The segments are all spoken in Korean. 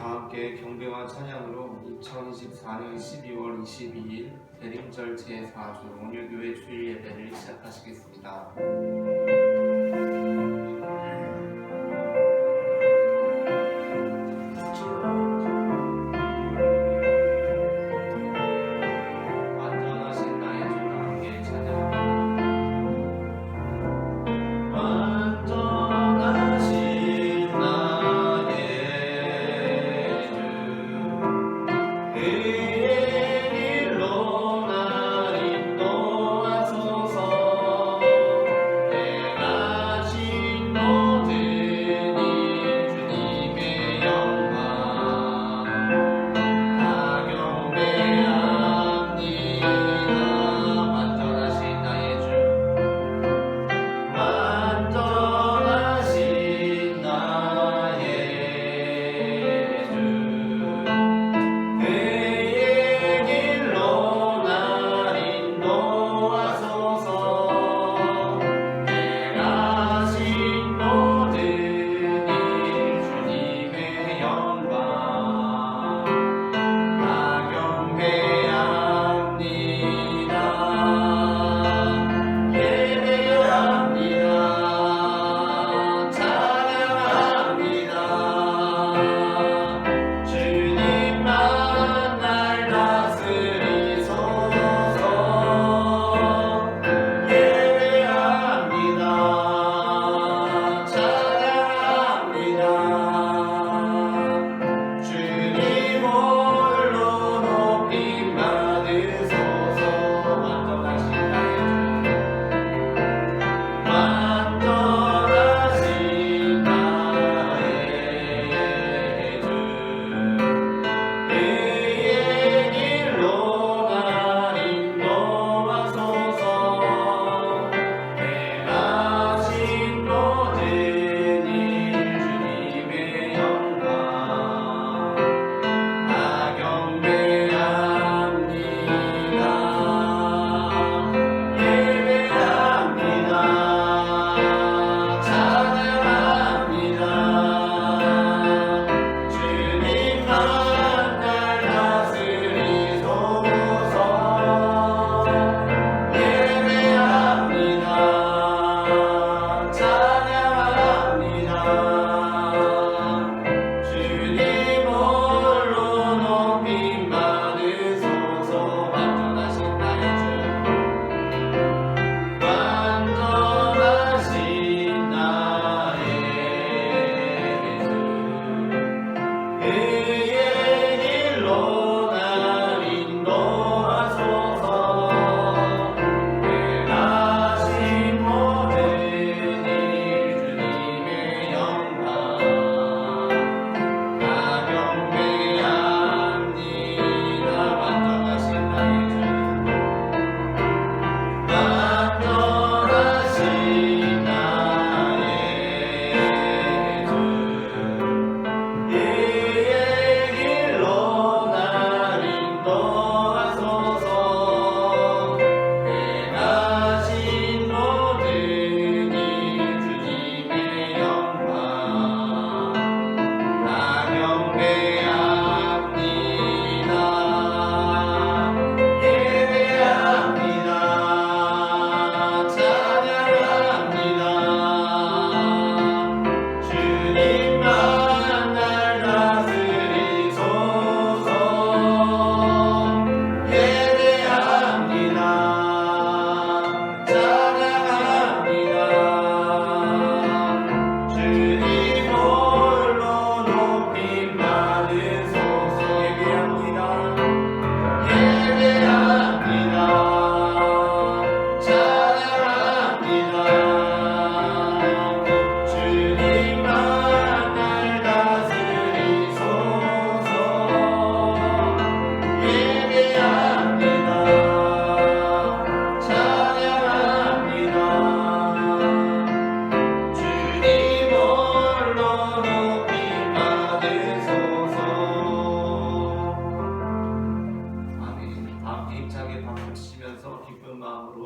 다 함께 경배와 찬양으로 2024년 12월 22일 대림절 제4주 온유교회 주일 예배를 시작하시겠습니다.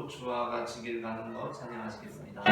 주와 같이 길 가는 것 찬양하시겠습니다.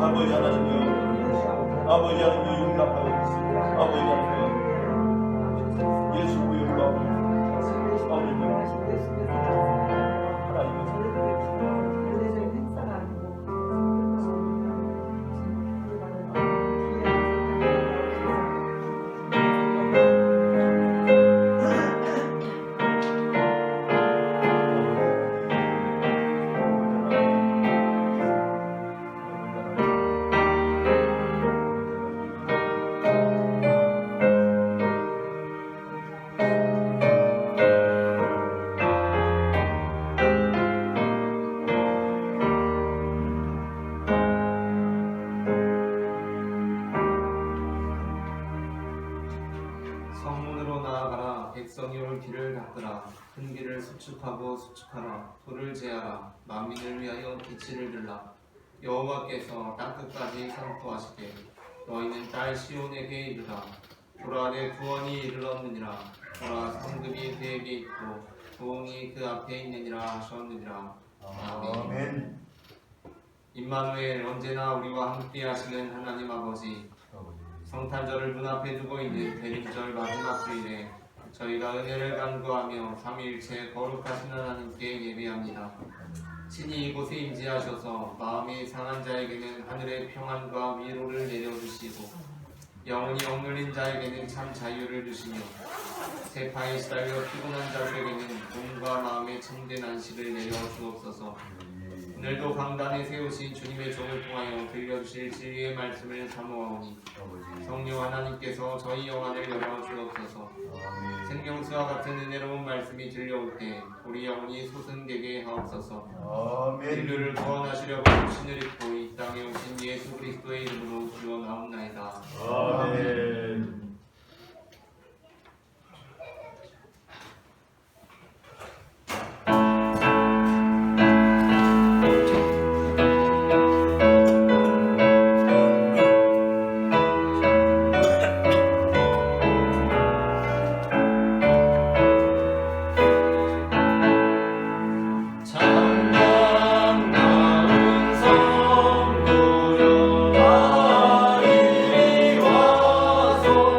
아버지 하나님이여, 아버지 하나님이여 용납하여 주시고, 아버지 하나님이여 예수 구역과 아버지 하나님이여 성문으로 나아가라. 백성이 올 길을 닦으라. 큰 길을 수축하고 수축하라. 돌을 제하라. 만민을 위하여 빛을 들라. 여호와께서 땅끝까지 선포하시되 너희는 딸 시온에게 이르라. 보라 내 구원이 이르렀느니라. 보라 성급이 그에게 있고 도움이 그 앞에 있느니라 하셨느니라. 아멘. 임마누엘 언제나 우리와 함께 하시는 하나님 아버지, 성탄절을 눈앞에 두고 있는 대림절 마지막 주일에 저희가 은혜를 간구하며 삼위일체 거룩하신 하나님께 예배합니다. 친히 이곳에 임재하셔서 마음이 상한 자에게는 하늘의 평안과 위로를 내려주시고 영혼이 억눌린 자에게는 참 자유를 주시며 세파에 시달려 피곤한 자들에게는 몸과 마음의 참된 안식을 내려 주옵소서. 오늘도 강단에 세우신 주님의 종을 통하여 들려주실 진리의 말씀을 사모하오니 성령 하나님께서 저희 영안을 열어 주옵소서. 생명수와 같은 은혜로운 말씀이 들려올 때 우리 영혼이 소승되게 하옵소서. 인류를 구원하시려고 신을 입고 이 땅에 오신 예수 그리스도의 이름으로 기원하옵나이다. 아멘. 성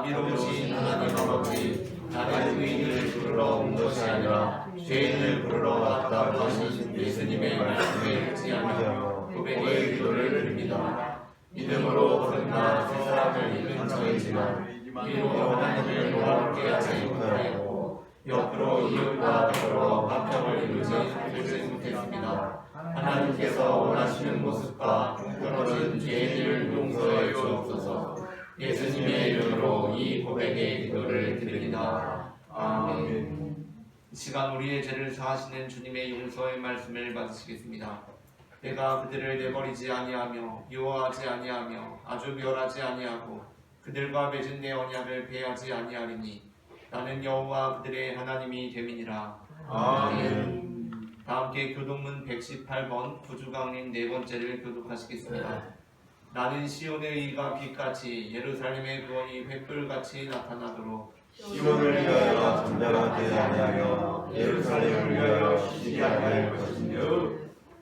자비로우신 하나님 아버지, 나는 의인을 부르러 온 것이 아니라 죄인을 부르러 왔다고 하신 예수님의 말씀에 의지하며 고백의 기도를 드립니다. 믿음으로 거듭나 세 사람을 잃은 저이지만 이로 하나님을 놀랍게 하지 못하였고 옆으로 이웃과 더불어 화평을 이루지 못했습니다. 하나님께서 원하시는 모습과 끊어진 죄인을 용서해 주옵소서. 예수님의 이름으로 이 고백의 기도를 드립니다. 아멘. 이 시간 우리의 죄를 사하시는 주님의 용서의 말씀을 받으시겠습니다. 내가 그들을 내버리지 아니하며 미워하지 아니하며 아주 멸하지 아니하고 그들과 맺은 내 언약을 배하지 아니하리니 나는 여호와 그들의 하나님이 됨이니라. 아멘. 다 함께 교독문 118번 부주강림 네 번째를 교독하시겠습니다. 나는 시온의 의가 빛같이 예루살렘의 구원이 횃불같이 나타나도록 시온을 위하여 잠잠하게 아니하며 예루살렘을 위하여 쉬지 아니할 것이며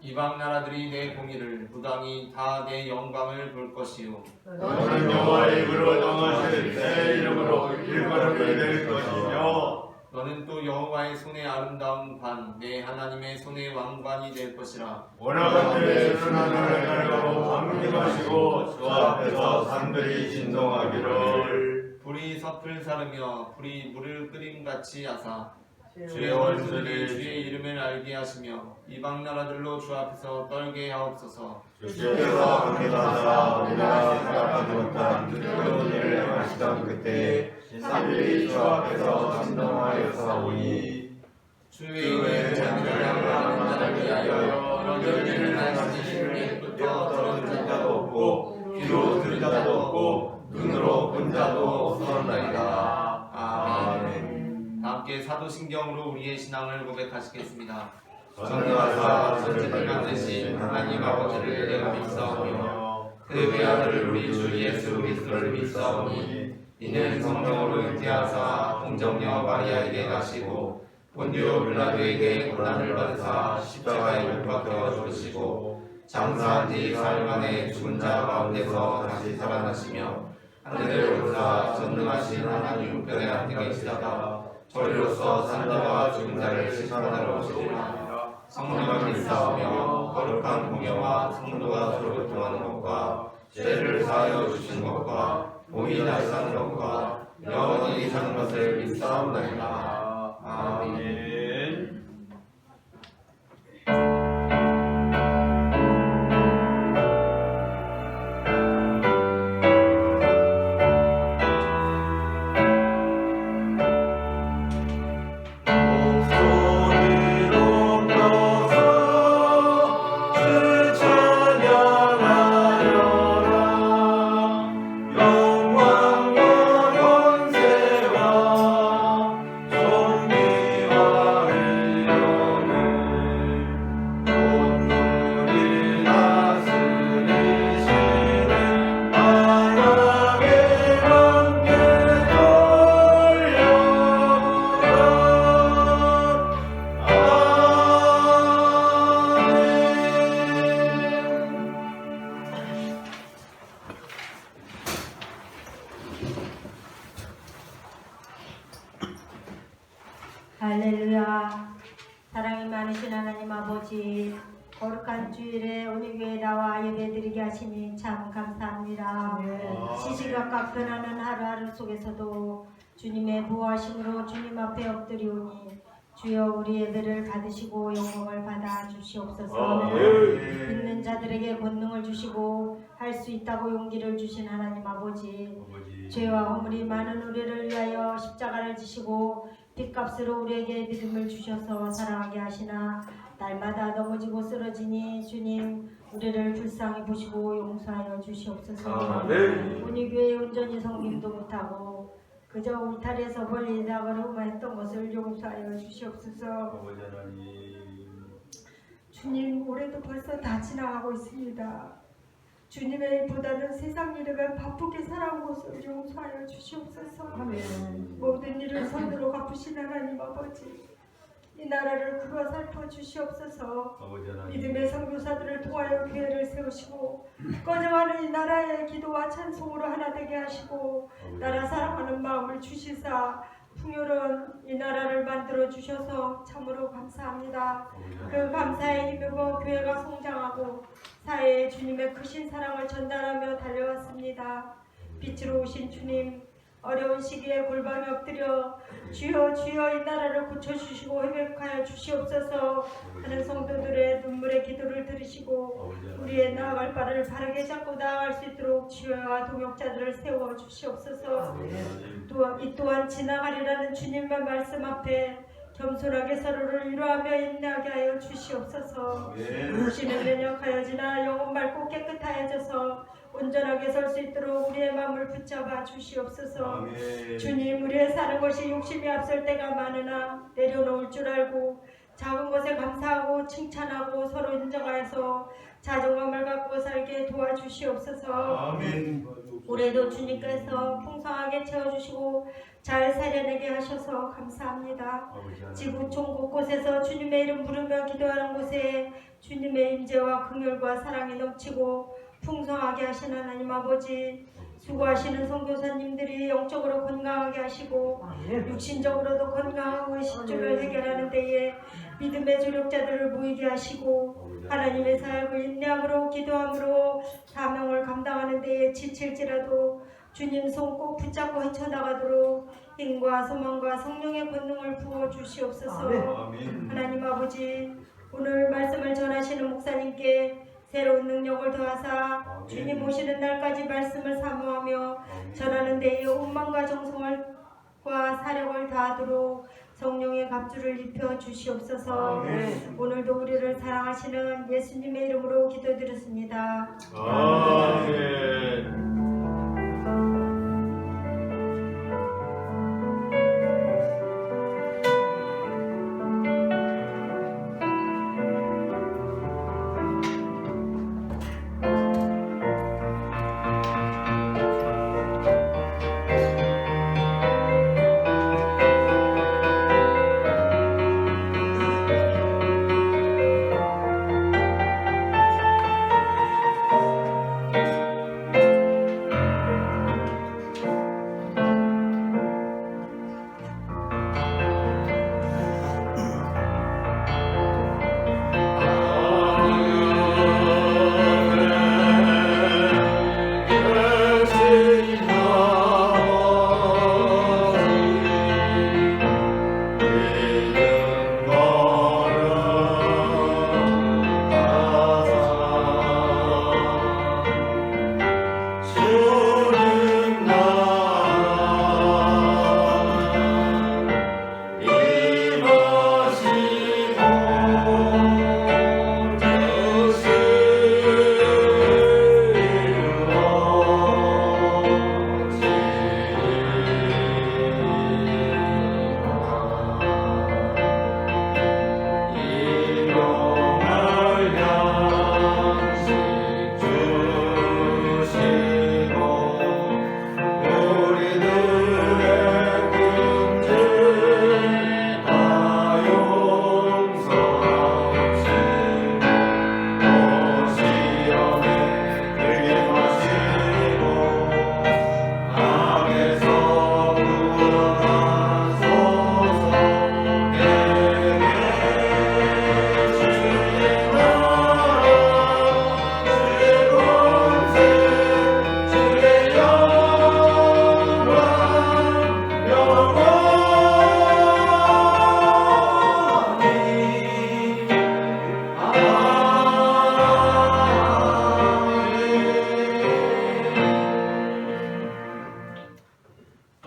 이방 나라들이 내 공의를 무당이 다 내 영광을 볼 것이요 너는 여호와의 입으로 정하실 새 이름으로 일컬음을 낼 것이며 너는 또 여호와의 손의 아름다운 관 내 하나님의 손의 왕관이 될 것이라. 원하건대 주는 하늘을 가르고 강림하시고 주 앞에서 산들이 진동하기를 불이 섭을 사르며 불이 물을 끓임같이 하사 주의 원수들이 원수들이 주의 이름을 알게 하시며 이방 나라들로 주 앞에서 떨게 하옵소서. 주께서 강림하사 우리가 생각하지 못한 뜨거운 일을 행하시던 그때 산들이 주 앞에서 진동하여서 오니 주의 자녀를 향하는 자를 위하여 이런 일을 하시는 일부터 들은 자도 없고 귀로 들은 자도 없고 눈으로 본 자도 없었나이다. 아멘. 다 함께 사도신경으로 우리의 신앙을 고백하시겠습니다. 전능하사 천지를 만드신 하나님 아버지를 내가 믿사오며 그 외아들 우리 주 예수 그리스도를 믿사오니 이는 성령으로 잉태하사 동정녀 마리아에게 가시고 본디오 빌라도에게 고난을 받으사 십자가에 못 박혀 죽으시고 장사한 지 사흘 만에 죽은 자 가운데서 다시 살아나시며 하늘에 오르사 전능하신 하나님 우편에 앉아 계시다가 저리로서 산 자와 죽은 자를 심판하러 오시리라. 성령을 믿사오며 거룩한 공예와 성도가 서로 교통하는 것과 죄를 사하여 주시는 것과 몸이 다시 사는 것과 영원히 사는 것을 믿사옵나이다. 아멘. 할렐루야. 사랑이 많으신 하나님 아버지, 거룩한 주일에 우리 교회에 나와 예배드리게 하시니 참 감사합니다. 시시각각 변하는 하루하루 속에서도 주님의 보호하심으로 주님 앞에 엎드리오니 주여 우리 예배를 받으시고 영광을 받아 주시옵소서. 믿는 자들에게 권능을 주시고 할 수 있다고 용기를 주신 하나님 아버지, 죄와 허물이 많은 우리를 위하여 십자가를 지시고 빚값으로 우리에게 믿음을 주셔서 사랑하게 하시나 날마다 넘어지고 쓰러지니 주님 우리를 불쌍히 보시고 용서하여 주시옵소서. 우리 교회 온전히 섬김도 못하고 그저 울타리에서 멀리 나가려고만 했던 것을 용서하여 주시옵소서. 주님, 올해도 벌써 다 지나가고 있습니다. 주님의 일보다는 세상 일을 바쁘게 살아온 것을 용서하여 주시옵소서. 모든 일을 선으로 갚으신 하나님 아버지, 이 나라를 그루어 살펴 주시옵소서. 아버지 하나님 믿음의 선교사들을 통하여 교회를 세우시고 꺼져가는 이 나라의 기도와 찬송으로 하나 되게 하시고 나라 사랑하는 마음을 주시사 풍요로운 이 나라를 만들어 주셔서 참으로 감사합니다. 그 감사에 힘입어 교회가 성장하고 사회에 주님의 크신 사랑을 전달하며 달려왔습니다. 빛으로 오신 주님, 어려운 시기에 골방에 엎드려 주여 주여 이 나라를 고쳐주시고 회복하여 주시옵소서 하는 성도들의 눈물의 기도를 들으시고 우리의 나아갈 바를 바르게 잡고 나아갈 수 있도록 주여와 동역자들을 세워 주시옵소서. 이 또한 지나가리라는 주님의 말씀 앞에 겸손하게 서로를 위로하며 인내하게 하여 주시옵소서. 육신은 면역하여지나 영혼 맑고 깨끗하여져서 온전하게 설 수 있도록 우리의 마음을 붙잡아 주시옵소서. 주님, 우리의 사는 것이 욕심이 앞설 때가 많으나 내려놓을 줄 알고 작은 것에 감사하고 칭찬하고 서로 인정하여서 자존감을 갖고 살게 도와주시옵소서. 아멘. 올해도 주님께서 풍성하게 채워주시고 잘 살려내게 하셔서 감사합니다. 지구촌 곳곳에서 주님의 이름 부르며 기도하는 곳에 주님의 임재와 긍휼과 사랑이 넘치고 풍성하게 하신 하나님 아버지, 수고하시는 선교사님들이 영적으로 건강하게 하시고 육신적으로도 건강하고 십주를 해결하는 데에 믿음의 조력자들을 모이게 하시고 하나님의 사역을 인내함으로 기도함으로 사명을 감당하는 데에 지칠지라도 주님 손 꼭 붙잡고 헤쳐나가도록 힘과 소망과 성령의 권능을 부어 주시옵소서. 하나님 아버지, 오늘 말씀을 전하시는 목사님께 새로운 능력을 더하사 주님 오시는 날까지 말씀을 사모하며 전하는 데에 온 마음과 정성과 사력을 다하도록 성령의 갑주를 입혀 주시옵소서. 오늘도 우리를 사랑하시는 예수님의 이름으로 기도드렸습니다. 아멘.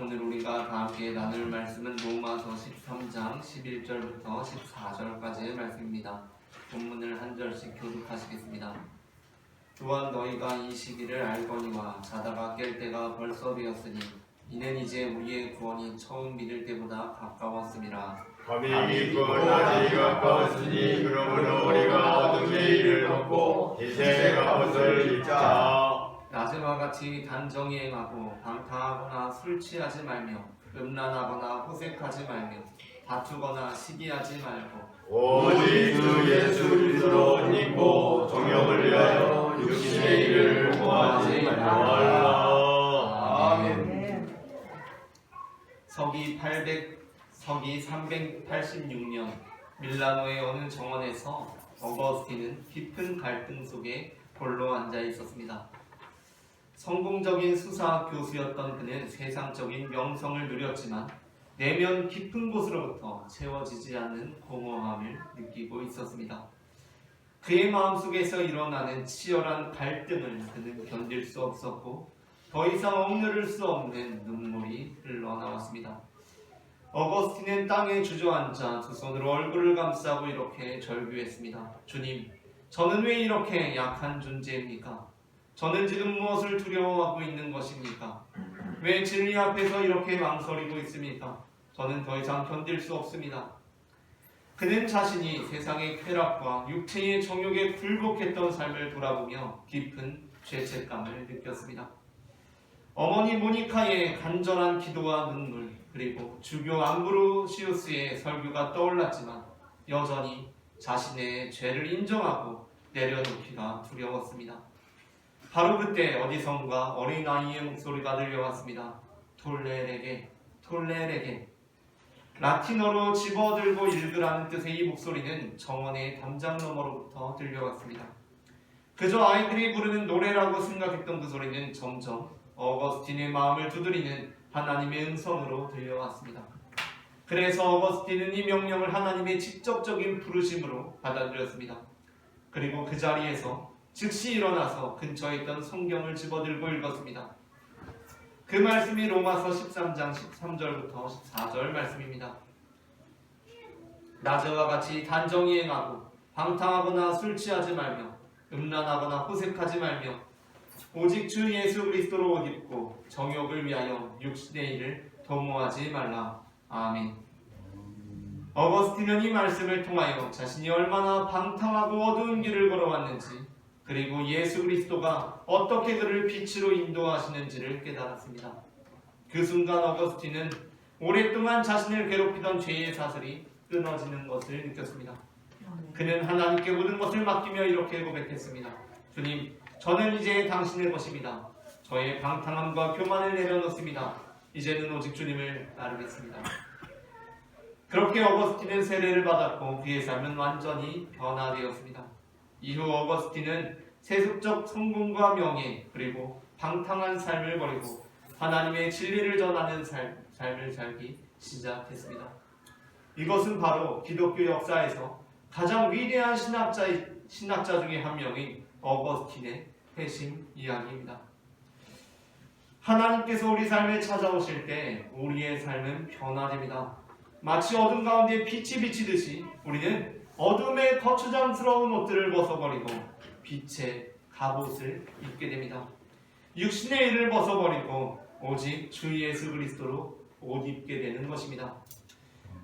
오늘 우리가 다 함께 나눌 말씀은 로마서 13장 11절부터 14절까지의 말씀입니다. 본문을 한 절씩 교독하시겠습니다. 또한 너희가 이 시기를 알거니와 자다가 깰 때가 벌써 되었으니 이는 이제 우리의 구원이 처음 믿을 때보다 가까웠음이라. 밤이 있고 낮이 가까웠으니 그러므로 우리가 어둠의 일을 덮고 빛의 갑옷을 입자. 낮은와 같이 단정히 행하고 방탕하거나 술 취하지 말며 음란하거나 호색하지 말며 다투거나 시기하지 말고 오직 주 예수 그리스도로 옷 입고 종역을 위하여 육신의 일을 공모하지 말라. 아멘. 서기 386년 밀라노의 어느 정원에서 어거스틴은 깊은 갈등 속에 홀로 앉아 있었습니다. 성공적인 수사 교수였던 그는 세상적인 명성을 누렸지만 내면 깊은 곳으로부터 채워지지 않는 공허함을 느끼고 있었습니다. 그의 마음속에서 일어나는 치열한 갈등을 그는 견딜 수 없었고 더 이상 억누를 수 없는 눈물이 흘러나왔습니다. 어거스틴은 땅에 주저앉아 두 손으로 얼굴을 감싸고 이렇게 절규했습니다. 주님, 저는 왜 이렇게 약한 존재입니까? 저는 지금 무엇을 두려워하고 있는 것입니까? 왜 진리 앞에서 이렇게 망설이고 있습니까? 저는 더 이상 견딜 수 없습니다. 그는 자신이 세상의 쾌락과 육체의 정욕에 굴복했던 삶을 돌아보며 깊은 죄책감을 느꼈습니다. 어머니 모니카의 간절한 기도와 눈물, 그리고 주교 암브로시우스의 설교가 떠올랐지만 여전히 자신의 죄를 인정하고 내려놓기가 두려웠습니다. 바로 그때 어디선가 어린아이의 목소리가 들려왔습니다. 톨레레게, 톨레레게. 라틴어로 집어들고 읽으라는 뜻의 이 목소리는 정원의 담장 너머로부터 들려왔습니다. 그저 아이들이 부르는 노래라고 생각했던 그 소리는 점점 어거스틴의 마음을 두드리는 하나님의 음성으로 들려왔습니다. 그래서 어거스틴은 이 명령을 하나님의 직접적인 부르심으로 받아들였습니다. 그리고 그 자리에서 즉시 일어나서 근처에 있던 성경을 집어들고 읽었습니다. 그 말씀이 로마서 13장 13절부터 14절 말씀입니다. 낮에와 같이 단정히 행하고 방탕하거나 술 취하지 말며 음란하거나 호색하지 말며 오직 주 예수 그리스도로 옷 입고 정욕을 위하여 육신의 일을 도모하지 말라. 아멘. 어거스틴은 이 말씀을 통하여 자신이 얼마나 방탕하고 어두운 길을 걸어왔는지 그리고 예수 그리스도가 어떻게 그를 빛으로 인도하시는지를 깨달았습니다. 그 순간 어거스틴은 오랫동안 자신을 괴롭히던 죄의 사슬이 끊어지는 것을 느꼈습니다. 그는 하나님께 모든 것을 맡기며 이렇게 고백했습니다. 주님, 저는 이제 당신의 것입니다. 저의 방탕함과 교만을 내려놓습니다. 이제는 오직 주님을 따르겠습니다. 그렇게 어거스틴은 세례를 받았고 그의 삶은 완전히 변화되었습니다. 이후 어거스틴은 세속적 성공과 명예 그리고 방탕한 삶을 버리고 하나님의 진리를 전하는 삶을 살기 시작했습니다. 이것은 바로 기독교 역사에서 가장 위대한 신학자 중에 한 명인 어거스틴의 회심 이야기입니다. 하나님께서 우리 삶에 찾아오실 때 우리의 삶은 변화됩니다. 마치 어둠 가운데 빛이 비치듯이 우리는 어둠의 거추장스러운 옷들을 벗어버리고 빛의 갑옷을 입게 됩니다. 육신의 일을 벗어버리고 오직 주 예수 그리스도로 옷 입게 되는 것입니다.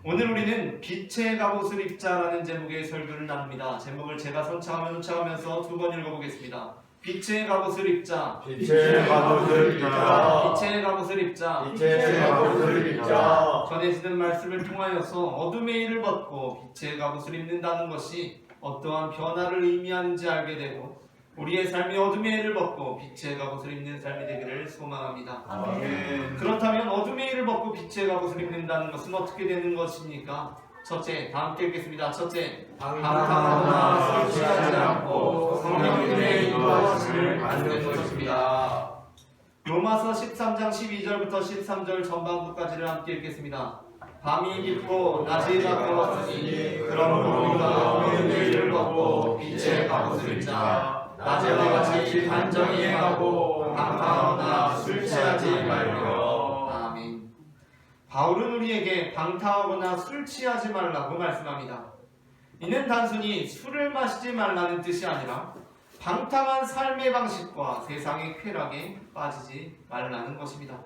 오늘 우리는 빛의 갑옷을 입자라는 제목의 설교를 나눕니다. 제목을 제가 선창하면서 두 번 읽어보겠습니다. 빛의 갑옷을 입자. 빛의 갑옷을 입자. 빛의 갑옷을 입자. 빛의 갑옷을 입자. 전해지는 말씀을 통하여서 어둠의 일을 벗고 빛의 갑옷을 입는다는 것이 어떠한 변화를 의미하는지 알게 되고 우리의 삶이 어둠의 일을 벗고 빛의 갑옷을 입는 삶이 되기를 소망합니다. 아멘. 그렇다면 어둠의 일을 벗고 빛의 갑옷을 입는다는 것은 어떻게 되는 것입니까? 첫째, 다 함께 읽겠습니다. 첫째, 방탕하거나 술 취하지 않고 성령님의 인도하심을 받는 것입니다. 로마서 13장 12절부터 13절 전반부까지를 함께 읽겠습니다. 밤이 깊고 낮이 가까웠으니 그러므로 우리가 어둠의 일을 벗고 빛의 갑옷을 입자. 낮에와 같이 단정히 행하고 방탕하거나 술 취하지 말며. 아멘. 바울은 우리에게 방탕하거나 술 취하지 말라고 말씀합니다. 이는 단순히 술을 마시지 말라는 뜻이 아니라 방탕한 삶의 방식과 세상의 쾌락에 빠지지 말라는 것입니다.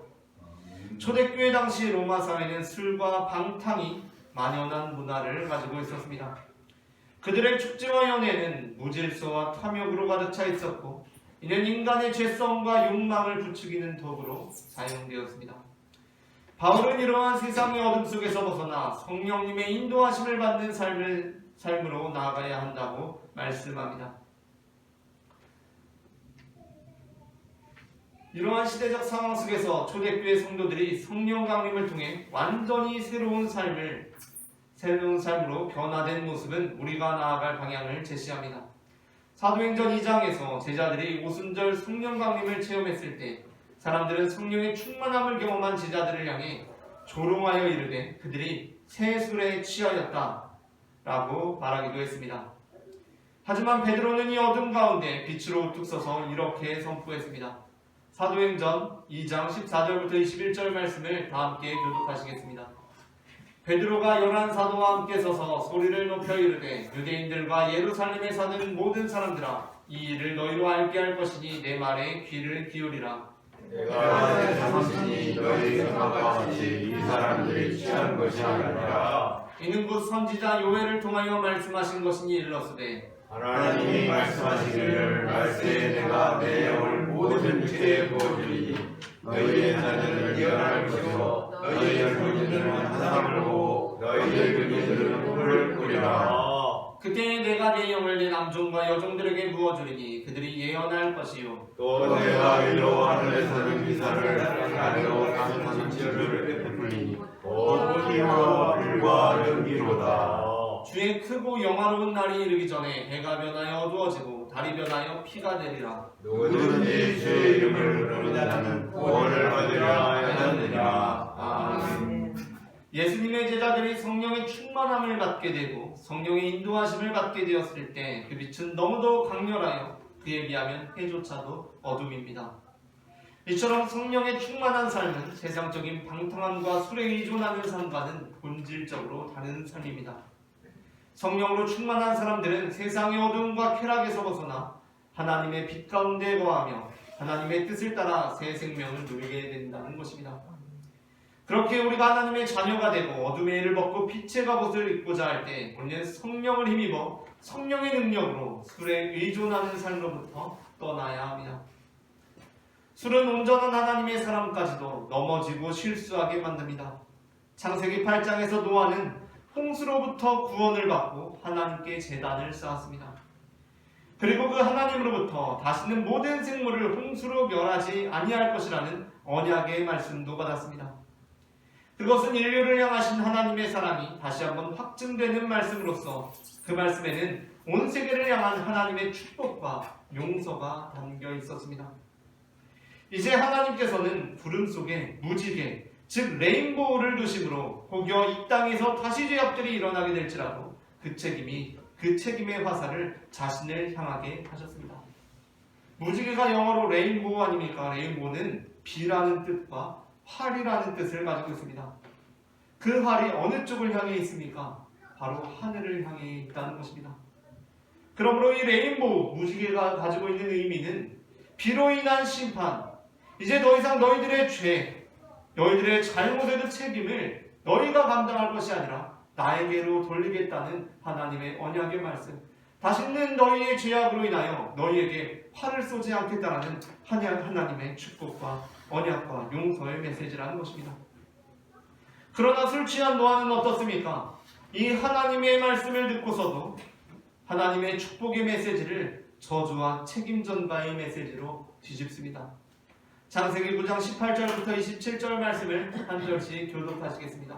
초대교회 당시 로마 사회는 술과 방탕이 만연한 문화를 가지고 있었습니다. 그들의 축제와 연회는 무질서와 탐욕으로 가득 차 있었고 이는 인간의 죄성과 욕망을 부추기는 도구로 사용되었습니다. 바울은 이러한 세상의 어둠 속에서 벗어나 성령님의 인도하심을 받는 삶으로 나아가야 한다고 말씀합니다. 이러한 시대적 상황 속에서 초대교회 성도들이 성령 강림을 통해 완전히 새로운 삶으로 변화된 모습은 우리가 나아갈 방향을 제시합니다. 사도행전 2장에서 제자들이 오순절 성령 강림을 체험했을 때 사람들은 성령의 충만함을 경험한 제자들을 향해 조롱하여 이르되 그들이 새 술에 취하였다 라고 말하기도 했습니다. 하지만 베드로는 이 어둠 가운데 빛으로 우뚝 서서 이렇게 선포했습니다. 사도행전 2장 14절부터 21절 말씀을 다 함께 교독하시겠습니다. 베드로가 11사도와 함께 서서 소리를 높여 이르되 유대인들과 예루살렘에 사는 모든 사람들아 이 일을 너희로 알게 할 것이니 내 말에 귀를 기울이라. 내가 당신이 너희 생각과 같이 이 사람들이 취한 것이 아니라 이는 곧 선지자 요엘을 통하여 말씀하신 것이니 일렀으되 하나님이 말씀하시기를 말세에 내가 내 영을 모든 육체에 부어주리니 너희의 자녀들은 예언할 것이요 너희의 젊은이들은 환상을 보고 너희의 늙은이들은 꿈을 꾸리라. 그때 내가 내 영을 내 남종과 여종들에게 부어주리니 그들이 예언할 것이요 또 내가 일로 하늘에서는 기사를 하늘로 강한 치유를 베풀리니 곧 피와 불과 연기로다. 주의 크고 영화로운 날이 이르기 전에 해가 변하여 어두워지고 달이 변하여 피가 내리라. 누구든지 주의 이름을 부르는 자는 구원을 받으려 하였느니라. 아멘. 예수님의 제자들이 성령의 충만함을 받게 되고 성령의 인도하심을 받게 되었을 때 그 빛은 너무도 강렬하여 그에 비하면 해조차도 어둠입니다. 이처럼 성령의 충만한 삶은 세상적인 방탕함과 술에 의존하는 삶과는 본질적으로 다른 삶입니다. 성령으로 충만한 사람들은 세상의 어둠과 쾌락에서 벗어나 하나님의 빛 가운데 거하며 하나님의 뜻을 따라 새 생명을 누리게 된다는 것입니다. 그렇게 우리가 하나님의 자녀가 되고 어둠의 일을 벗고 빛의 갑옷을 입고자 할 때 우리는 성령을 힘입어 성령의 능력으로 술에 의존하는 삶으로부터 떠나야 합니다. 술은 온전한 하나님의 사람까지도 넘어지고 실수하게 만듭니다. 창세기 8장에서 노아는 홍수로부터 구원을 받고 하나님께 제단을 쌓았습니다. 그리고 그 하나님으로부터 다시는 모든 생물을 홍수로 멸하지 아니할 것이라는 언약의 말씀도 받았습니다. 그것은 인류를 향하신 하나님의 사랑이 다시 한번 확증되는 말씀으로서 그 말씀에는 온 세계를 향한 하나님의 축복과 용서가 담겨 있었습니다. 이제 하나님께서는 구름 속에 무지개, 즉 레인보우를 두심으로 혹여 이 땅에서 다시 죄악들이 일어나게 될지라도 그 책임의 화살을 자신을 향하게 하셨습니다. 무지개가 영어로 레인보우 아닙니까? 레인보우는 비라는 뜻과 활이라는 뜻을 가지고 있습니다. 그 활이 어느 쪽을 향해 있습니까? 바로 하늘을 향해 있다는 것입니다. 그러므로 이 레인보우, 무지개가 가지고 있는 의미는 비로 인한 심판, 이제 더 이상 너희들의 죄, 너희들의 잘못에도 책임을 너희가 감당할 것이 아니라 나에게로 돌리겠다는 하나님의 언약의 말씀, 다시는 너희의 죄악으로 인하여 너희에게 화를 쏘지 않겠다라는 하나님의 축복과 언약과 용서의 메시지라는 것입니다. 그러나 술 취한 노아는 어떻습니까? 이 하나님의 말씀을 듣고서도 하나님의 축복의 메시지를 저주와 책임 전가의 메시지로 뒤집습니다. 창세기 9장 18절부터 27절 말씀을 한 절씩 교독하시겠습니다.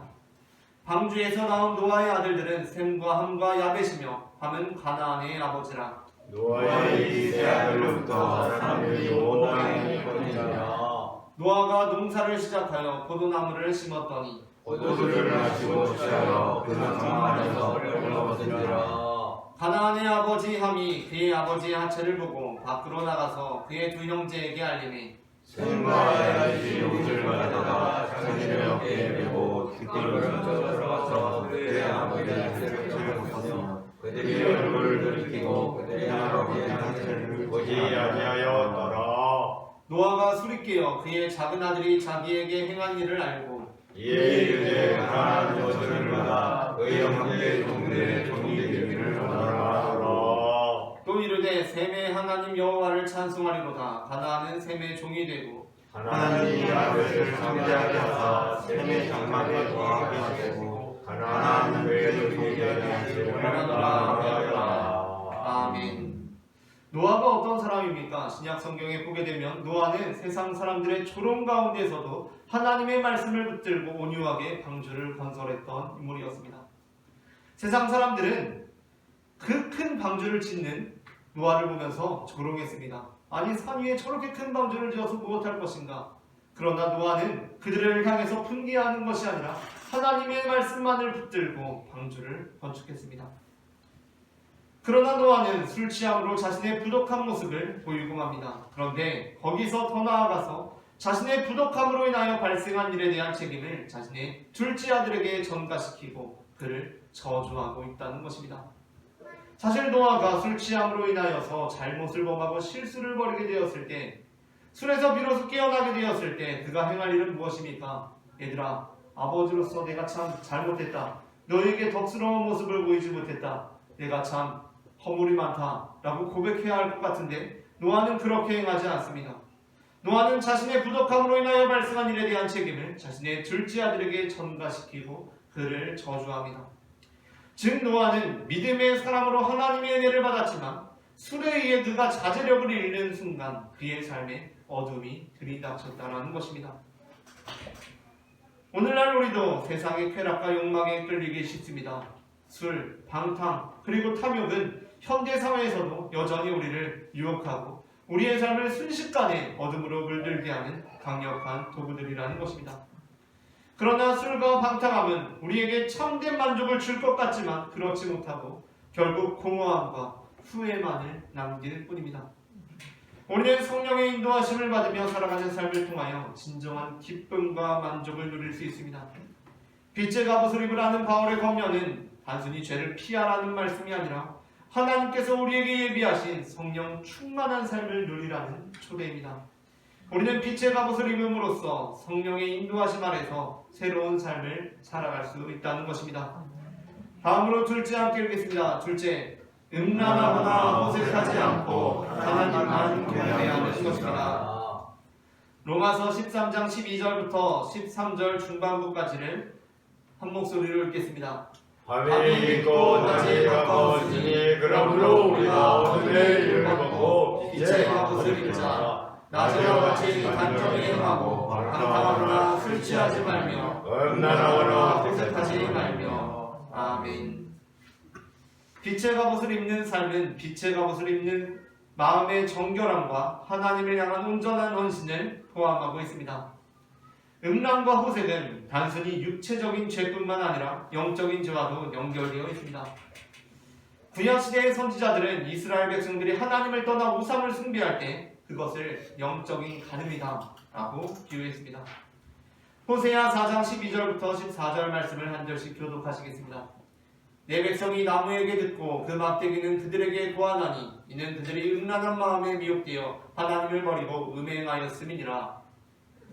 방주에서 나온 노아의 아들들은 셈과 함과 야벳이며 함은 가나안의 아버지라. 노아의 이 세 아들로부터 사람들이 온 땅에 퍼지니라. 노아가 농사를 시작하여 포도나무를 심었더니 포도주를 마시고 취하여 그 상상 안에서 흘러버린지라. 가나안의 아버지 함이 그의 아버지의 하체를 보고 밖으로 나가서 그의 두 형제에게 알리니 셈과 야벳이 옷을 가져다가 자기의 어깨에 메고 뒷길로 들어가서 그의 아버지의 하체를 벗었으며 그들이 얼굴을 돌이키고 그들의 아버지의 하체를 보지 아니하였더라. 노아가 술이 깨어 그의 작은 아들이 자기에게 행한 일을 알고 이에 이르되 가나안 여종을 받아 그의 형제 종들의 종이 되기를 원하노라. 또 이르되 셈의 하나님 여호와를 찬송하리로다. 가나안은 셈의 종이 되고 하나님이 아들을 성대하게 하사 셈의 장막에 거하게 하시고 가나안 교회를 소개하게 하시고 하였다. 아멘. 노아가 어떤 사람입니까? 신약 성경에 보게 되면 노아는 세상 사람들의 조롱 가운데서도 하나님의 말씀을 붙들고 온유하게 방주를 건설했던 인물이었습니다. 세상 사람들은 그 큰 방주를 짓는 노아를 보면서 조롱했습니다. 아니, 산 위에 저렇게 큰 방주를 지어서 무엇할 것인가? 그러나 노아는 그들을 향해서 분개하는 것이 아니라 하나님의 말씀만을 붙들고 방주를 건축했습니다. 그러나 노아는 술 취함으로 자신의 부족한 모습을 보이고 맙니다. 그런데 거기서 더 나아가서 자신의 부족함으로 인하여 발생한 일에 대한 책임을 자신의 둘째 아들에게 전가시키고 그를 저주하고 있다는 것입니다. 사실 노아가 술 취함으로 인하여서 잘못을 범하고 실수를 벌이게 되었을 때, 술에서 비로소 깨어나게 되었을 때 그가 행할 일은 무엇입니까? 얘들아, 아버지로서 내가 참 잘못했다. 너에게 덕스러운 모습을 보이지 못했다. 내가 참 허물이 많다 라고 고백해야 할 것 같은데 노아는 그렇게 행하지 않습니다. 노아는 자신의 부족함으로 인하여 발생한 일에 대한 책임을 자신의 둘째 아들에게 전가시키고 그를 저주합니다. 즉 노아는 믿음의 사람으로 하나님의 은혜를 받았지만 술에 의해 그가 자제력을 잃는 순간 그의 삶에 어둠이 들이닥쳤다는 것입니다. 오늘날 우리도 세상의 쾌락과 욕망에 끌리기 쉽습니다. 술, 방탕, 그리고 탐욕은 현대사회에서도 여전히 우리를 유혹하고 우리의 삶을 순식간에 어둠으로 물들게 하는 강력한 도구들이라는 것입니다. 그러나 술과 방탕함은 우리에게 참된 만족을 줄 것 같지만 그렇지 못하고 결국 공허함과 후회만을 남길 뿐입니다. 우리는 성령의 인도하심을 받으며 살아가는 삶을 통하여 진정한 기쁨과 만족을 누릴 수 있습니다. 빛의 갑옷을 입으라는 바울의 권면은 단순히 죄를 피하라는 말씀이 아니라 하나님께서 우리에게 예비하신 성령 충만한 삶을 누리라는 초대입니다. 우리는 빛의 갑옷을 입음으로써 성령의 인도하심 아래서 새로운 삶을 살아갈 수 있다는 것입니다. 다음으로 둘째 함께 읽겠습니다. 둘째, 음란하거나 어색하지 않고 하나님만 경외해야 하는 것입니다. 로마서 13장 12절부터 13절 중반부까지를 한 목소리로 읽겠습니다. 밤이 있고 낮이 가까워지니 그러므로 우리가 어둠의 일을 벗고 빛의 갑옷을 입자. 낮에와 같이 단정히 행하고 방탕하거나 술 취하지 말며 음란하거나 어색하지 말며. 아멘. 빛의 갑옷을 입는 삶은 빛의 갑옷을 입는 마음의 정결함과 하나님을 향한 온전한 헌신을 포함하고 있습니다. 음란과 호색은 단순히 육체적인 죄뿐만 아니라 영적인 죄와도 연결되어 있습니다. 구약시대의 선지자들은 이스라엘 백성들이 하나님을 떠나 우상을 숭배할 때 그것을 영적인 간음이다 라고 비유했습니다. 호세아 4장 12절부터 14절 말씀을 한 절씩 교독하시겠습니다. 내 백성이 나무에게 듣고 그 막대기는 그들에게 고하나니 이는 그들이 음란한 마음에 미혹되어 하나님을 버리고 음행하였음이니라.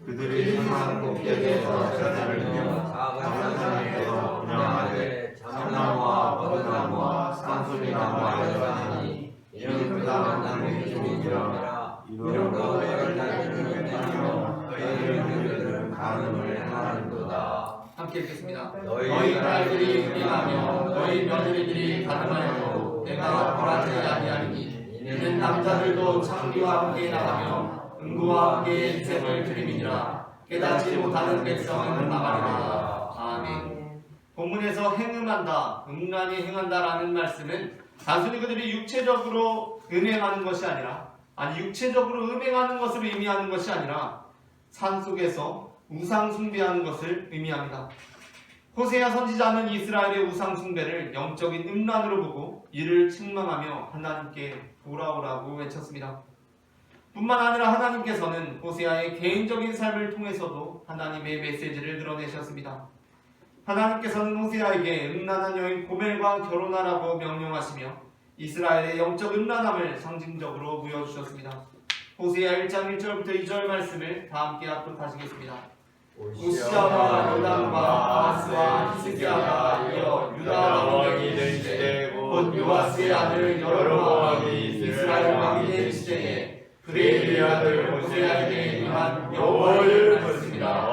그들이 선한 꼭대기에서 자살을 며 장산에서 분양하되 참나무와 버드나무와 산수리나무와 하였으니 이는 그가 나무의 주민이라. 이러므로 너희를 따르는 너희를 간음을 행하는도다. 함께 읽겠습니다. 너희 딸들이 음행하며 너희 며느리들이 간음하여도 내가 벌하지 아니하리니 이는 남자들도 창기와 함께 나가며 음부와 함께 인생을 드림이니라. 깨닫지 못하는 백성은 망하리라. 아멘. 본문에서 행음한다, 음란히 행한다라는 말씀은 단순히 그들이 육체적으로 음행하는 것이 아니라 육체적으로 음행하는 것을 의미하는 것이 아니라 산속에서 우상 숭배하는 것을 의미합니다. 호세아 선지자는 이스라엘의 우상 숭배를 영적인 음란으로 보고 이를 책망하며 하나님께 돌아오라고 외쳤습니다. 뿐만 아니라 하나님께서는 호세아의 개인적인 삶을 통해서도 하나님의 메시지를 드러내셨습니다. 하나님께서는 호세아에게 음란한 여인 고멜과 결혼하라고 명령하시며 이스라엘의 영적 음란함을 상징적으로 보여주셨습니다. 호세아 1장 1절부터 2절 말씀을 다 함께 합독하시겠습니다. 우시아와 요담과 아하스와 히스기야가 이어 유다 왕이 된 시대 곧 요아스의 아들 여로보암이 이스라엘 왕이 된 시대에 그의 아들 호세아에게 임한 여호와를 듣습니다.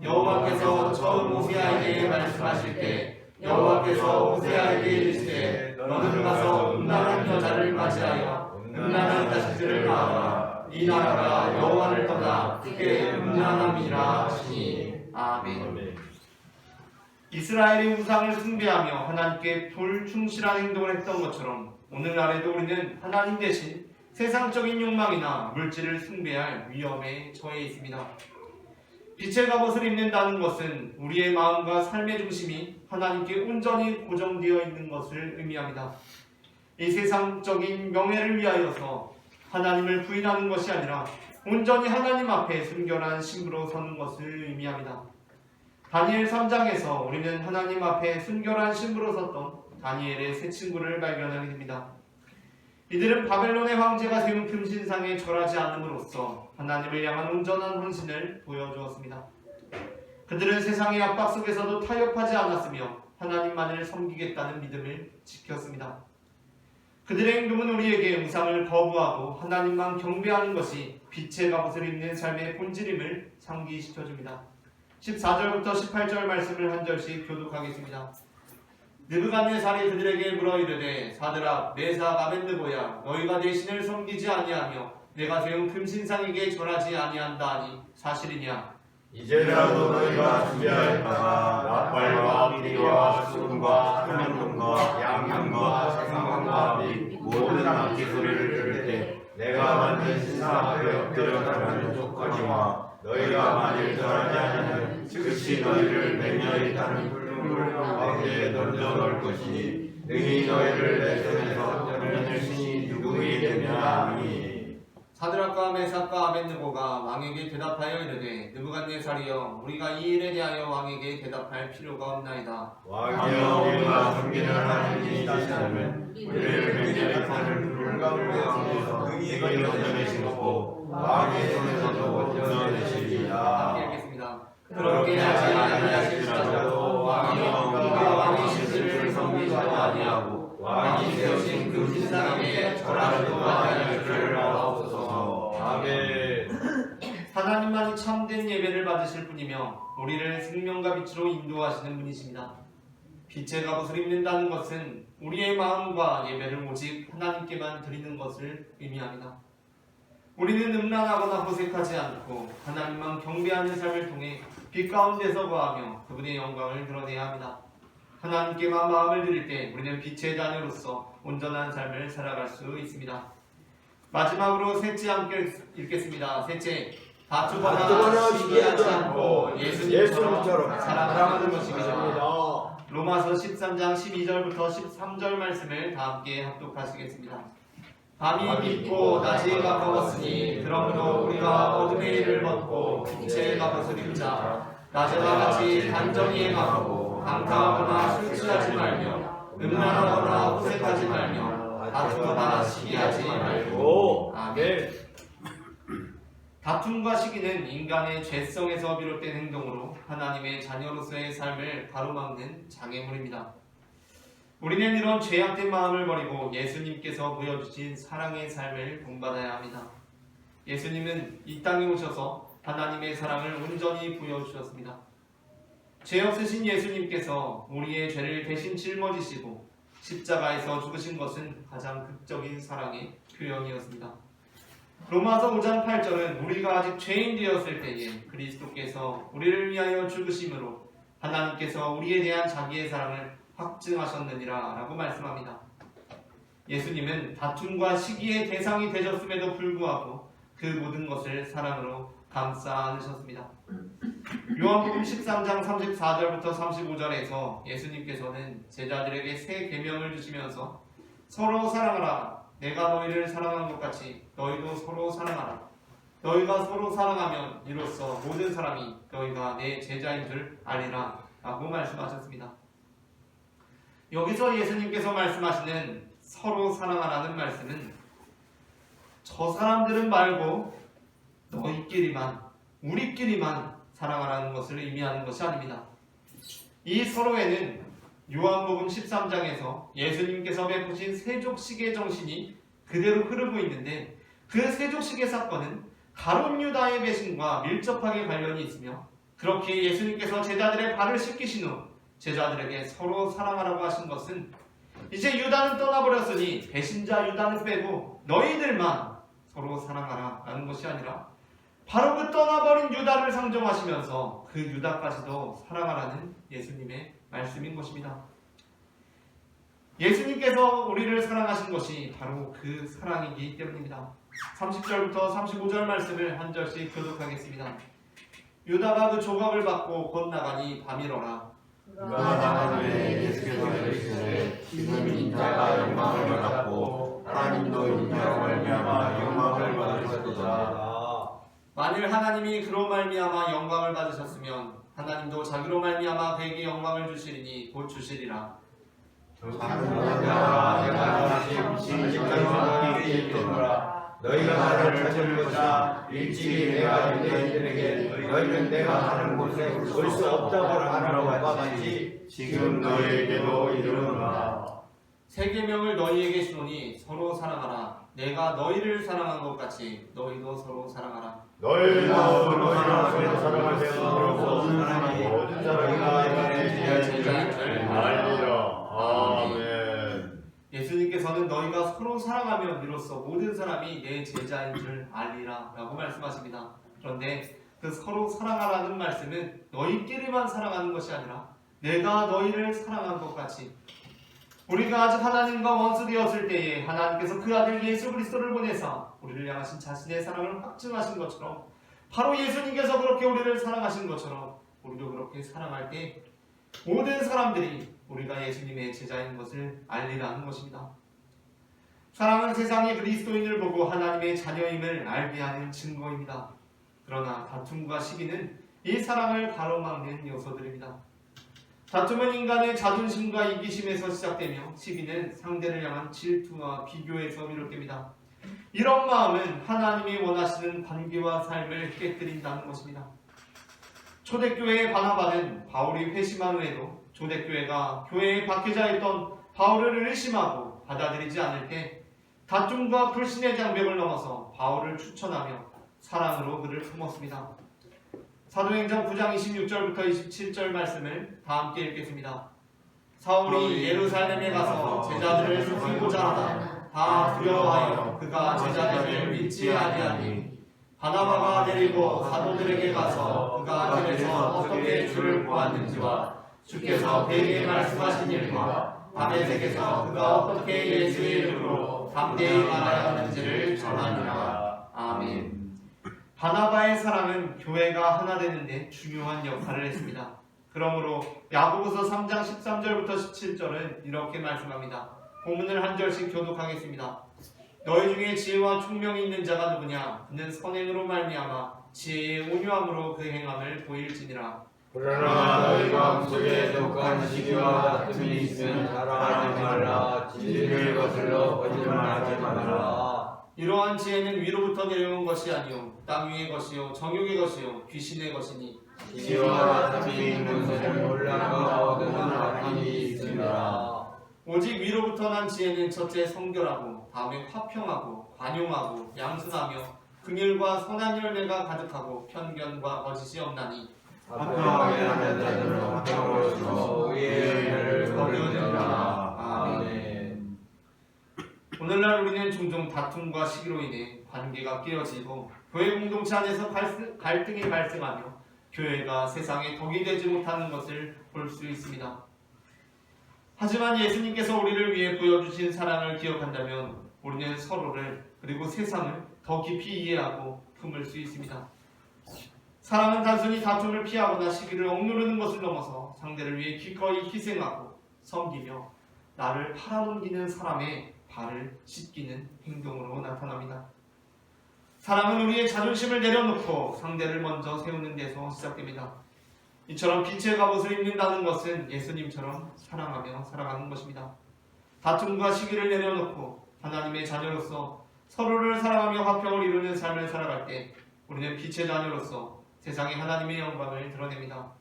여호와께서 처음 호세아에게 말씀하실 때 여호와께서 호세아에게 이르시되 너는 가서 음란한 여자를 맞이하여 음란한 자식들을 낳아라. 이 나라가 여호와를 떠나 크게 음란함이라 하시니. 아멘. 이스라엘이 우상을 숭배하며 하나님께 불충실한 행동을 했던 것처럼 오늘날에도 우리는 하나님 대신 세상적인 욕망이나 물질을 숭배할 위험에 처해 있습니다. 빛의 갑옷을 입는다는 것은 우리의 마음과 삶의 중심이 하나님께 온전히 고정되어 있는 것을 의미합니다. 이 세상적인 명예를 위하여서 하나님을 부인하는 것이 아니라 온전히 하나님 앞에 순결한 신부로 서는 것을 의미합니다. 다니엘 3장에서 우리는 하나님 앞에 순결한 신부로 섰던 다니엘의 세 친구를 발견하게 됩니다. 이들은 바벨론의 황제가 세운 금신상에 절하지 않음으로써 하나님을 향한 온전한 헌신을 보여주었습니다. 그들은 세상의 압박 속에서도 타협하지 않았으며 하나님만을 섬기겠다는 믿음을 지켰습니다. 그들의 행동은 우리에게 우상을 거부하고 하나님만 경배하는 것이 빛의 갑옷을 입는 삶의 본질임을 상기시켜줍니다. 14절부터 18절 말씀을 한 절씩 교독하겠습니다. 느부갓네살이 그들에게 물어 이르되 사드락 메삭 아벳느고야 너희가 내 신을 섬기지 아니하며 내가 세운 금신상에게 절하지 아니한다 하니 사실이냐? 이제라도 너희가 준비할 바가 납발과 비리와 수금과 소면금과 양념과 생강과 및 모든 악기 소리를 들을 때 내가 만든 신상 앞에 엎드려 달하는 족하기와 너희가 만일 절하지 않으면 즉시 너희를 맹렬히 타는 불을 가운데 던져 넣을 것이니 능히 너희를 내 손에서 떼어낼 신이 누구이겠느냐 하니. 사드락과 메삭과 아벳느고가 왕에게 대답하여 이르되 느부갓네살이여 우리가 이 일에 대하여 왕에게 대답할 필요가 없나이다. 왕이여 우리가 섬기는 하나님이 있으시다면 우리를 맹렬히 타는 불 가운데서 능히 던져내시고 왕의 손에서도 던져내시리이다. 함께 읽겠습니다. 그렇게 하지 아니하실지라도 왕이여 우리가 왕의 신들을 섬기지도 아니하고 왕이 세우신 그 신상에게 절하지도 아니할 줄 알옵소서. 아멘. 하나님만이 참된 예배를 받으실 분이며 우리를 생명과 빛으로 인도하시는 분이십니다. 빛의 갑옷을 입는다는 것은 우리의 마음과 예배를 오직 하나님께만 드리는 것을 의미합니다. 우리는 음란하거나 호색하지 않고 하나님만 경배하는 삶을 통해 빛 가운데서 거하며 그분의 영광을 드러내야 합니다. 하나님께만 마음을 드릴 때 우리는 빛의 자녀로서 온전한 삶을 살아갈 수 있습니다. 마지막으로 셋째 함께 읽겠습니다. 셋째, 다투거나 시기하지 않고 예수님처럼 사랑하는 것입니다. 로마서 13장 12절부터 13절 말씀을 다 함께 합독하시겠습니다. 밤이 깊고 낮이 가까웠으니 그러므로 우리가 어둠의 일을 벗고 빛의 갑옷을 입자. 낮에와 같이 단정히 행하고 강타하거나 술 취하지 말며 음란하거나 호색하지 말며 다투거나 시기하지 말고. 아멘. 다툼과 시기는 인간의 죄성에서 비롯된 행동으로 하나님의 자녀로서의 삶을 가로막는 장애물입니다. 우리는 이런 죄악된 마음을 버리고 예수님께서 보여주신 사랑의 삶을 본받아야 합니다. 예수님은 이 땅에 오셔서 하나님의 사랑을 온전히 보여주셨습니다. 죄 없으신 예수님께서 우리의 죄를 대신 짊어지시고 십자가에서 죽으신 것은 가장 극적인 사랑의 표현이었습니다. 로마서 5장 8절은 우리가 아직 죄인 되었을 때에 그리스도께서 우리를 위하여 죽으심으로 하나님께서 우리에 대한 자기의 사랑을 확증하셨느니라 라고 말씀합니다. 예수님은 다툼과 시기의 대상이 되셨음에도 불구하고 그 모든 것을 사랑으로 감싸 안으셨습니다. 요한복음 13장 34절부터 35절에서 예수님께서는 제자들에게 새 계명을 주시면서 서로 사랑하라. 내가 너희를 사랑한 것 같이 너희도 서로 사랑하라. 너희가 서로 사랑하면 이로써 모든 사람이 너희가 내 제자인 줄 알리라 라고 말씀하셨습니다. 여기서 예수님께서 말씀하시는 서로 사랑하라는 말씀은 저 사람들은 말고 너희끼리만, 우리끼리만 사랑하라는 것을 의미하는 것이 아닙니다. 이 서로에는 요한복음 13장에서 예수님께서 베푸신 세족식의 정신이 그대로 흐르고 있는데 그 세족식의 사건은 가룟 유다의 배신과 밀접하게 관련이 있으며 그렇게 예수님께서 제자들의 발을 씻기신 후 제자들에게 서로 사랑하라고 하신 것은 이제 유다는 떠나버렸으니 배신자 유다는 빼고 너희들만 서로 사랑하라 라는 것이 아니라 바로 그 떠나버린 유다를 상정하시면서 그 유다까지도 사랑하라는 예수님의 말씀인 것입니다. 예수님께서 우리를 사랑하신 것이 바로 그 사랑이기 때문입니다. 30절부터 35절 말씀을 한 절씩 교독하겠습니다. 유다가 그 조각을 받고 곧 나가니 밤이러라. 그가 나가되 예수께서 이르시되 지금 인자가 영광을 받았고 하나님도 인자로 말미암아 영광을 받으셨도다. 만일 하나님이 그로 말미암아 영광을 받으셨으면 하나님도 자기로 말미암아 그에게 영광을 주시리니 곧 주시리라. 작은 자와 내가 다시 십자가에 있노라. 너희가 나를 찾을 것이다. 일찍이 내가 유대인들에게 너희는 내가 가는 곳에 올 수 없다고 하라고 하지 지금 너희에게도 이르노라. 세 계명을 너희에게 주노니 서로 사랑하라. 내가 너희를 사랑한 것 같이 너희도 서로 사랑하라. 너희도 서로 사랑하세요. 모든 사람이 나의 제자인 줄 알리라. 아멘. 예수님께서는 너희가 서로 사랑하면 이로써 모든 사람이 내 제자인 줄 알리라 라고 말씀하십니다. 그런데 그 서로 사랑하라는 말씀은 너희끼리만 사랑하는 것이 아니라 내가 너희를 사랑한 것 같이, 우리가 아직 하나님과 원수되었을 때에 하나님께서 그 아들 예수 그리스도를 보내사 우리를 향하신 자신의 사랑을 확증하신 것처럼 바로 예수님께서 그렇게 우리를 사랑하신 것처럼 우리도 그렇게 사랑할 때 모든 사람들이 우리가 예수님의 제자인 것을 알리라는 것입니다. 사랑은 세상이 그리스도인을 보고 하나님의 자녀임을 알게 하는 증거입니다. 그러나 다툼과 시기는 이 사랑을 가로막는 요소들입니다. 다툼은 인간의 자존심과 이기심에서 시작되며 시기는 상대를 향한 질투와 비교에서 비롯됩니다. 이런 마음은 하나님이 원하시는 관계와 삶을 깨뜨린다는 것입니다. 초대교회의 바나바는 바울이 회심한 후에도 초대교회가 교회의 박해자였던 바울을 의심하고 받아들이지 않을 때 다툼과 불신의 장벽을 넘어서 바울을 추천하며 사랑으로 그를 품었습니다. 사도행전 9장 26절부터 27절 말씀을 다 함께 읽겠습니다. 사울이 예루살렘에 가서 제자들을 숨기고자 하다 다 두려워하여 그가 제자들을 믿지 아니하니 바나바가 데리고 사도들에게 가서 그가 길에서 어떻게 주를 보았는지와 주께서 그에게 말씀하신 일과 다메섹에서 그가 어떻게 예수의 이름으로 담대히 말하여 하는지를 전하니라. 아멘. 바나바의 사랑은 교회가 하나 되는데 중요한 역할을 했습니다. 그러므로 야고보서 3장 13절부터 17절은 이렇게 말씀합니다. 본문을 한 절씩 교독하겠습니다. 너희 중에 지혜와 총명이 있는 자가 누구냐? 그는 선행으로 말미암아 지혜의 온유함으로 그 행함을 보일지니라. 그러나 너희가 속에 독한 시기와 다툼이 있으면 자랑하지 말라. 진리를 거슬러 거짓말하지 말라. 이러한 지혜는 위로부터 내려온 것이 아니요 땅 위의 것이요 정욕의 것이요 귀신의 것이니 지혜와 다툼이 있는 것은 혼란과 얻는 다툼이 있습니다. 오직 위로부터 난 지혜는 첫째 성결하고 다음에 화평하고 관용하고 양순하며 긍휼과 선한 열매가 가득하고 편견과 거짓이 없나니 화평하게 하는 자들은 화평으로서 의의 열매를 거두느니라. 아멘. 오늘날 우리는 종종 다툼과 시기로 인해 관계가 깨어지고 교회 공동체 안에서 갈등이 발생하며 교회가 세상에 덕이 되지 못하는 것을 볼 수 있습니다. 하지만 예수님께서 우리를 위해 보여주신 사랑을 기억한다면 우리는 서로를 그리고 세상을 더 깊이 이해하고 품을 수 있습니다. 사랑은 단순히 다툼을 피하거나 시기를 억누르는 것을 넘어서 상대를 위해 기꺼이 희생하고 섬기며 나를 팔아넘기는 사람의 발을 씻기는 행동으로 나타납니다. 사랑은 우리의 자존심을 내려놓고 상대를 먼저 세우는 데서 시작됩니다. 이처럼 빛의 갑옷을 입는다는 것은 예수님처럼 사랑하며 살아가는 것입니다. 다툼과 시기를 내려놓고 하나님의 자녀로서 서로를 사랑하며 화평을 이루는 삶을 살아갈 때 우리는 빛의 자녀로서 세상에 하나님의 영광을 드러냅니다.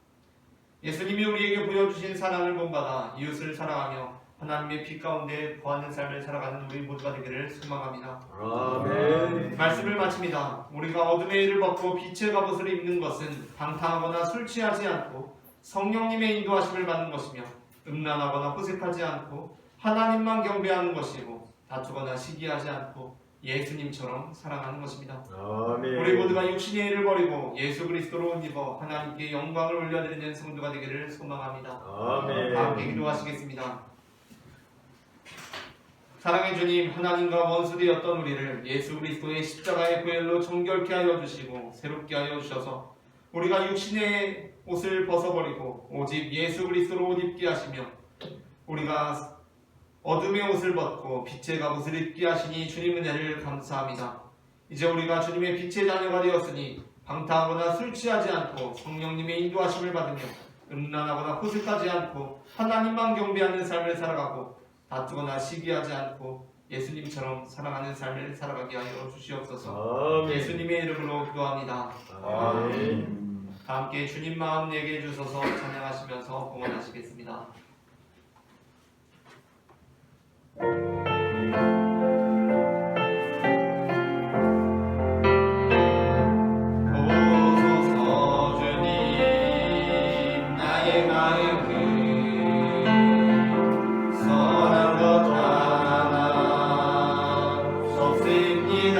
예수님이 우리에게 보여주신 사랑을 본받아 이웃을 사랑하며 하나님의 빛 가운데 거하는 삶을 살아가는 우리 모두가 되기를 소망합니다. 아멘. 말씀을 마칩니다. 우리가 어둠의 일을 벗고 빛의 갑옷을 입는 것은 방탕하거나 술 취하지 않고 성령님의 인도하심을 받는 것이며 음란하거나 호색하지 않고 하나님만 경배하는 것이고 다투거나 시기하지 않고 예수님처럼 사랑하는 것입니다. 아멘. 우리 모두가 육신의 일을 버리고 예수 그리스도로 옷 입어 하나님께 영광을 올려드리는 성도가 되기를 소망합니다. 아멘. 함께 기도하시겠습니다. 사랑의 주님, 하나님과 원수되었던 우리를 예수 그리스도의 십자가의 보혈로 정결케 하여 주시고 새롭게 하여 주셔서 우리가 육신의 옷을 벗어버리고 오직 예수 그리스도로 옷 입게 하시며 우리가 어둠의 옷을 벗고 빛의 갑옷을 입게 하시니 주님 은혜를 감사합니다. 이제 우리가 주님의 빛의 자녀가 되었으니 방탕하거나 술 취하지 않고 성령님의 인도하심을 받으며 음란하거나 호색하지 않고 하나님만 경배하는 삶을 살아가고 다투거나 시기하지 않고 예수님처럼 사랑하는 삶을 살아가게 하여 주시옵소서. 아멘. 예수님의 이름으로 기도합니다. 아멘. 다 함께 주님 마음 내게 해주셔서 찬양하시면서 봉헌하시겠습니다. 오소서 주님 나의 마음 선한 것 하나 없습니다.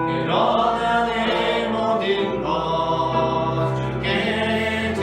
그러나 내 모든 것 주께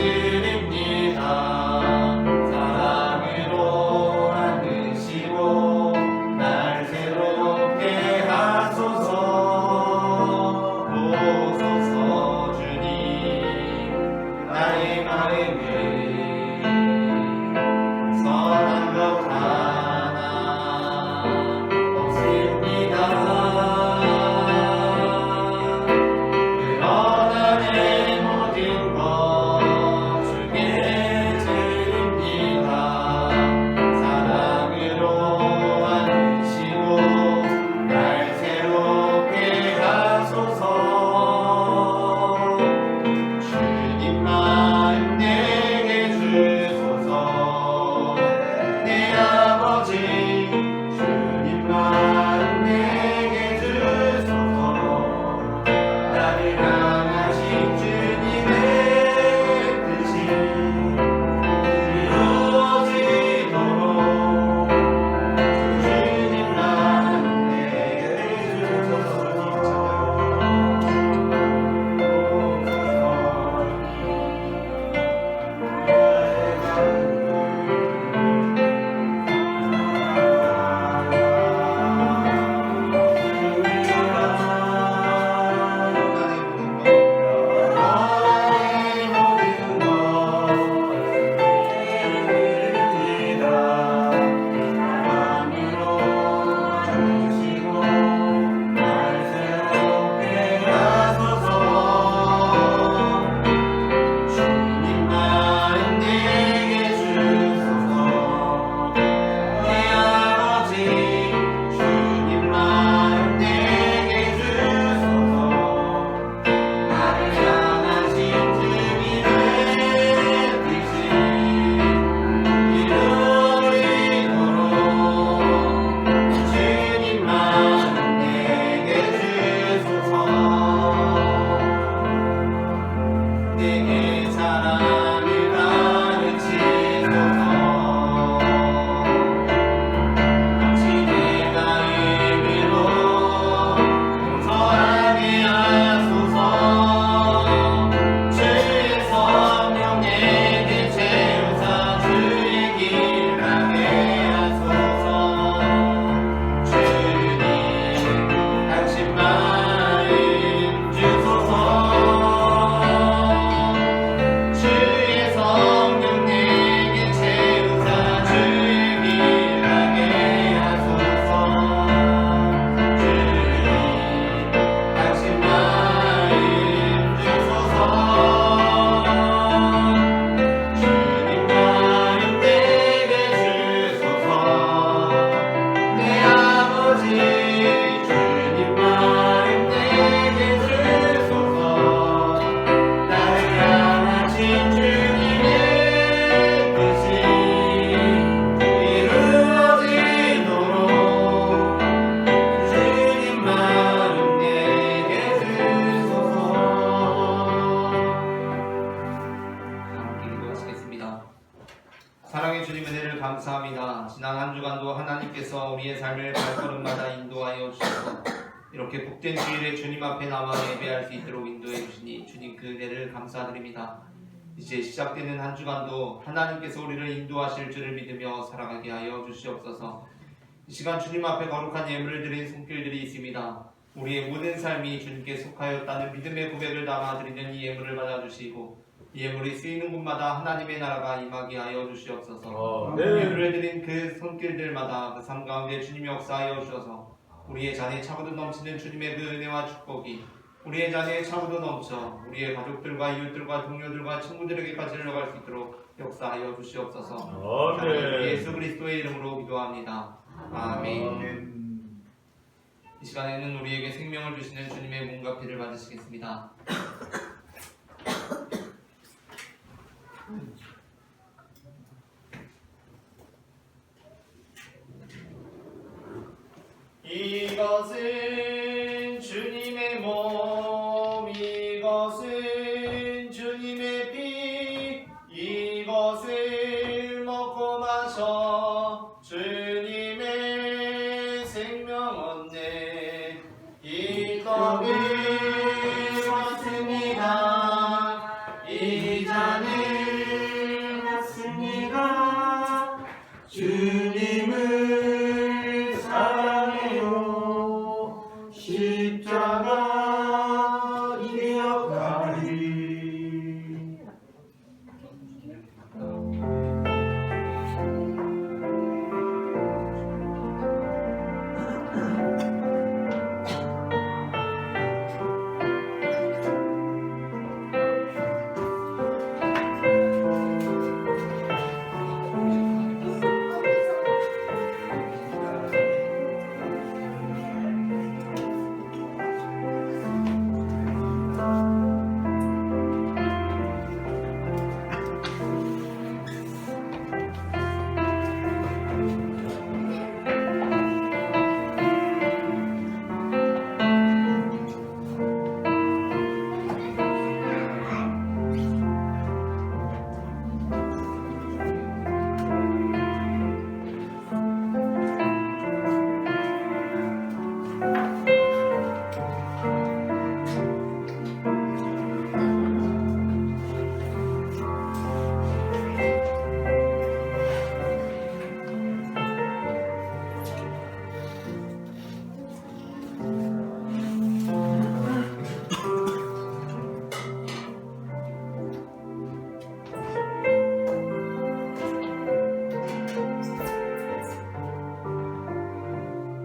사랑의 주님 은혜를 감사합니다. 지난 한 주간도 하나님께서 우리의 삶을 발걸음마다 인도하여 주셔서 이렇게 복된 주일에 주님 앞에 나와 예배할 수 있도록 인도해 주시니 주님 그 은혜를 감사드립니다. 이제 시작되는 한 주간도 하나님께서 우리를 인도하실 줄을 믿으며 살아가게 하여 주시옵소서. 이 시간 주님 앞에 거룩한 예물을 드린 손길들이 있습니다. 우리의 모든 삶이 주님께 속하였다는 믿음의 고백을 담아드리는 이 예물을 받아주시고 이 예물이 쓰이는 곳마다 하나님의 나라가 임하게 하여 주시옵소서. 예물을 드린 그 손길들마다 그 삶 가운데 주님이 역사하여 주셔서 우리의 잔에 차고도 넘치는 주님의 그 은혜와 축복이 우리의 잔에 차고도 넘쳐 우리의 가족들과 이웃들과 동료들과 친구들에게까지 흘러갈 수 있도록 역사하여 주시옵소서. 예수 그리스도의 이름으로 기도합니다. 아멘. 이 시간에는 우리에게 생명을 주시는 주님의 몸과 피를 받으시겠습니다. 이것은 주님의 몸, 이것은 주님의 피, 이것을 먹고 마셔 주님의 생명 얻네. 이 떡을 먹습니다. 이 잔을 먹습니다. 주님을 사랑해요. 십자가 기억하리.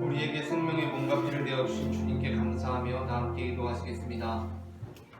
우리에게 생명의 몸과 피를 내어주신 주님께 감사하며 다 함께 기도하시겠습니다.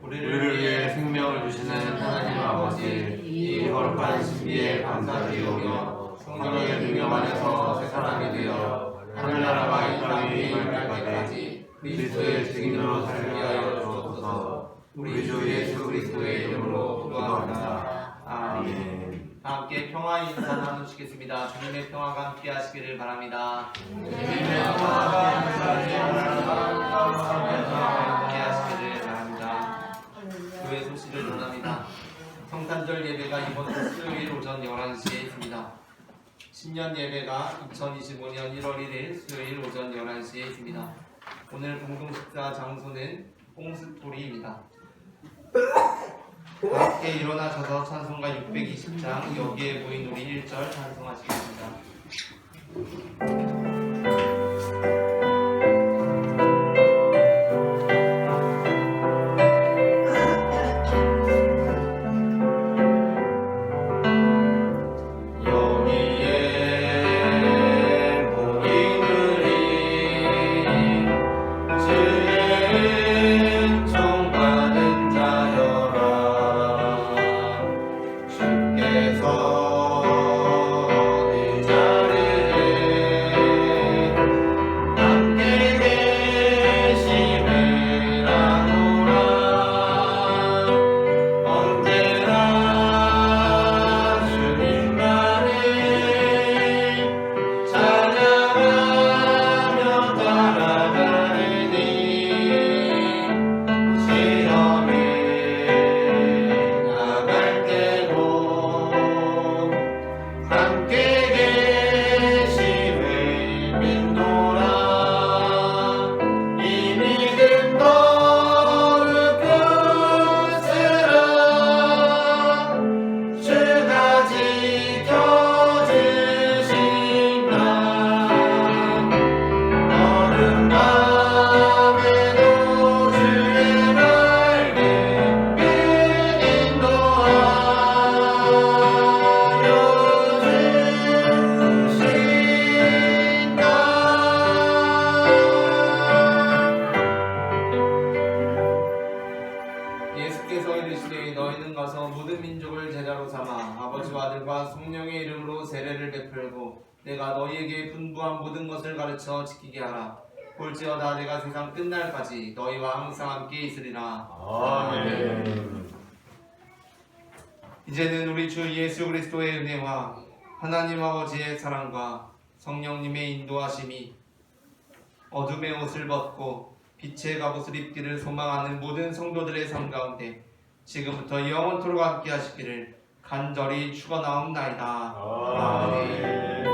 우리를 위해 생명을 주시는 하나님 아버지, 이 거룩한 신비에 감사드리오며 성령의 능력 안에서 새 사람이 되어 하늘나라가 이 땅에 임할 때까지 그리스도의 증인으로 살게 하여 주옵소서. 우리 주 예수 그리스도의 이름으로 기도합니다. 아멘. 다 함께 평화 인사 나누시겠습니다. 주님의 평화가 함께 하시기를 바랍니다. 주님의 평화가 함께 하시기를 바랍니다. 교회 소식을 전합니다. 성탄절 예배가 이번 주 수요일 오전 11시에 있습니다. 신년 예배가 2025년 1월 1일 수요일 오전 11시에 있습니다. 오늘 공동식사 장소는 홍스토리입니다. 함께 일어나셔서 찬송가 620장 여기에 보인 우리 1절 찬송하시겠습니다. 주께서 이 자리에 아들과 성령의 이름으로 세례를 베풀고 내가 너희에게 분부한 모든 것을 가르쳐 지키게 하라. 볼지어다 내가 세상 끝날까지 너희와 항상 함께 있으리라. 아멘. 이제는 우리 주 예수 그리스도의 은혜와 하나님 아버지의 사랑과 성령님의 인도하심이 어둠의 옷을 벗고 빛의 갑옷을 입기를 소망하는 모든 성도들의 삶 가운데 지금부터 영원토록 함께 하시기를 간절히 축원하옵나이다. 아멘.